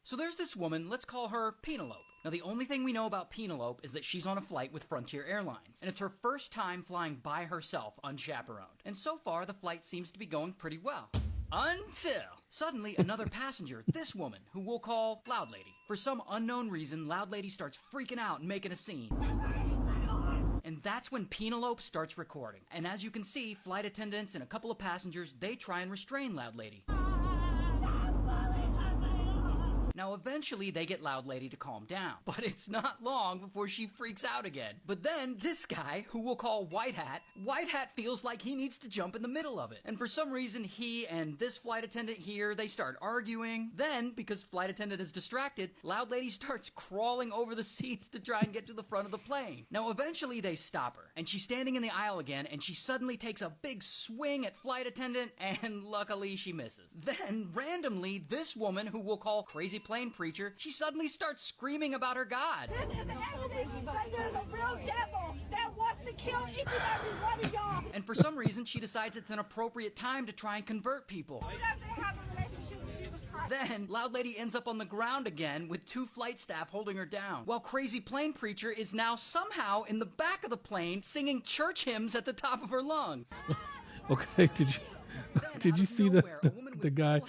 So there's this woman, let's call her Penelope. Now the only thing we know about Penelope is that she's on a flight with Frontier Airlines, and it's her first time flying by herself unchaperoned. And so far the flight seems to be going pretty well. Until suddenly another passenger, this woman, who we'll call Loud Lady. For some unknown reason, Loud Lady starts freaking out and making a scene. And that's when Penelope starts recording. And as you can see, flight attendants and a couple of passengers, they try and restrain Loud Lady. Now eventually they get Loud Lady to calm down, but it's not long before she freaks out again. But then this guy, who we'll call White Hat feels like he needs to jump in the middle of it. And for some reason he and this flight attendant here, they start arguing. Then, because flight attendant is distracted, Loud Lady starts crawling over the seats to try and get to the front of the plane. Now eventually they stop her, and she's standing in the aisle again, and she suddenly takes a big swing at flight attendant, and luckily she misses. Then, randomly, this woman, who we'll call Crazy Plane Preacher, she suddenly starts screaming about her God. This is evidence that there's a real devil that wants to kill each and every one of y'all. And for some reason, she decides it's an appropriate time to try and convert people. Who doesn't have a relationship with Jesus Christ? Then, Loud Lady ends up on the ground again with 2 flight staff holding her down, while Crazy Plane Preacher is now somehow in the back of the plane singing church hymns at the top of her lungs. Okay, did you see the guy?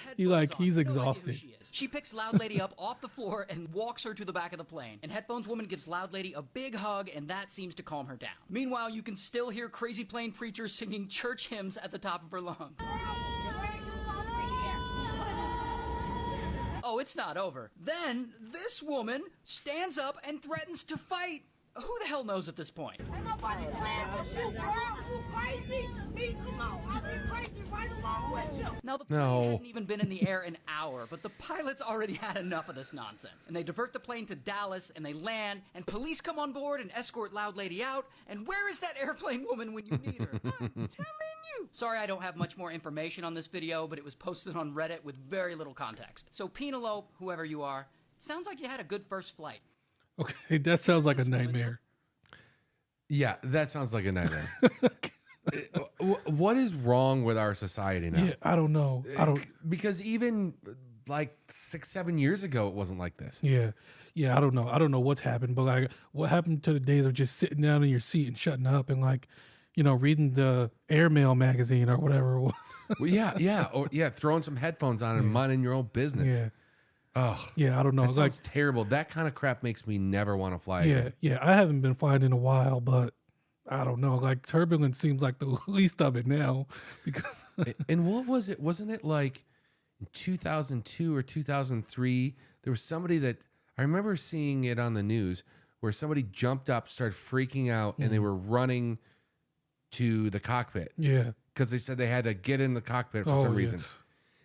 He's exhausted. She picks Loud Lady up off the floor and walks her to the back of the plane. And Headphones Woman gives Loud Lady a big hug, and that seems to calm her down. Meanwhile, you can still hear Crazy Plane Preacher singing church hymns at the top of her lungs. Oh, it's not over. Then, this woman stands up and threatens to fight. Who the hell knows at this point? Ain't nobody playing with you, girl. You crazy? Me, come on. I'll be crazy right along with you. Now, the plane hadn't even been in the air an hour, but the pilots already had enough of this nonsense. And they divert the plane to Dallas, and they land, and police come on board and escort Loud Lady out. And where is that airplane woman when you need her? I'm telling you. Sorry I don't have much more information on this video, but it was posted on Reddit with very little context. So Penelope, whoever you are, sounds like you had a good first flight. Okay, that sounds like a nightmare. Yeah, that sounds like a nightmare. What is wrong with our society now? Yeah, I don't know. Because even like 6-7 years ago, it wasn't like this. Yeah, I don't know. I don't know what's happened, but like, what happened to the days of just sitting down in your seat and shutting up and like, reading the Airmail magazine or whatever it was. Well, yeah, throwing some headphones on and minding your own business. Yeah. Oh, yeah, I don't know. That sounds terrible. That kind of crap makes me never want to fly again. Yeah, I haven't been flying in a while, but I don't know. Like, turbulence seems like the least of it now. Because and what was it? Wasn't it like in 2002 or 2003? There was somebody that I remember seeing it on the news where somebody jumped up, started freaking out, and they were running to the cockpit. Yeah, because they said they had to get in the cockpit for some reason.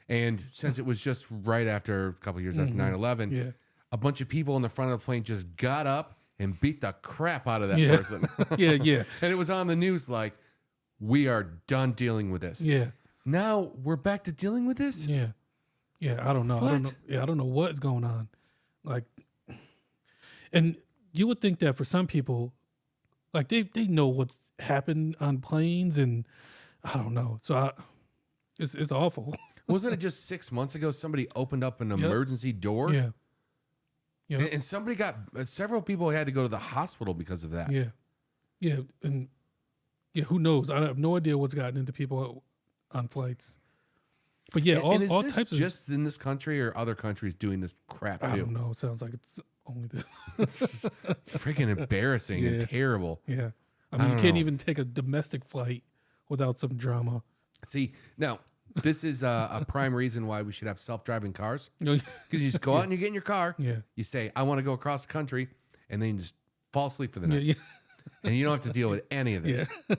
And since it was just right after a couple of years after 9/11, a bunch of people in the front of the plane just got up and beat the crap out of that person. yeah. And it was on the news like, we are done dealing with this. Yeah. Now we're back to dealing with this? Yeah. I don't know. What? I don't know what's going on. Like, and you would think that for some people, like they know what's happened on planes, and I don't know. So it's awful. Wasn't it just 6 months ago somebody opened up an emergency door? Yeah. And somebody several people had to go to the hospital because of that. Yeah. And who knows? I have no idea what's gotten into people on flights. But yeah, all this types just in this country or other countries doing this crap too? I don't know. It sounds like it's only this. It's freaking embarrassing and terrible. Yeah. I mean, you can't even take a domestic flight without some drama. See, now, this is a prime reason why we should have self-driving cars. Because you just go out and you get in your car. Yeah. You say, I want to go across the country. And then you just fall asleep for the night. Yeah. And you don't have to deal with any of this. Yeah.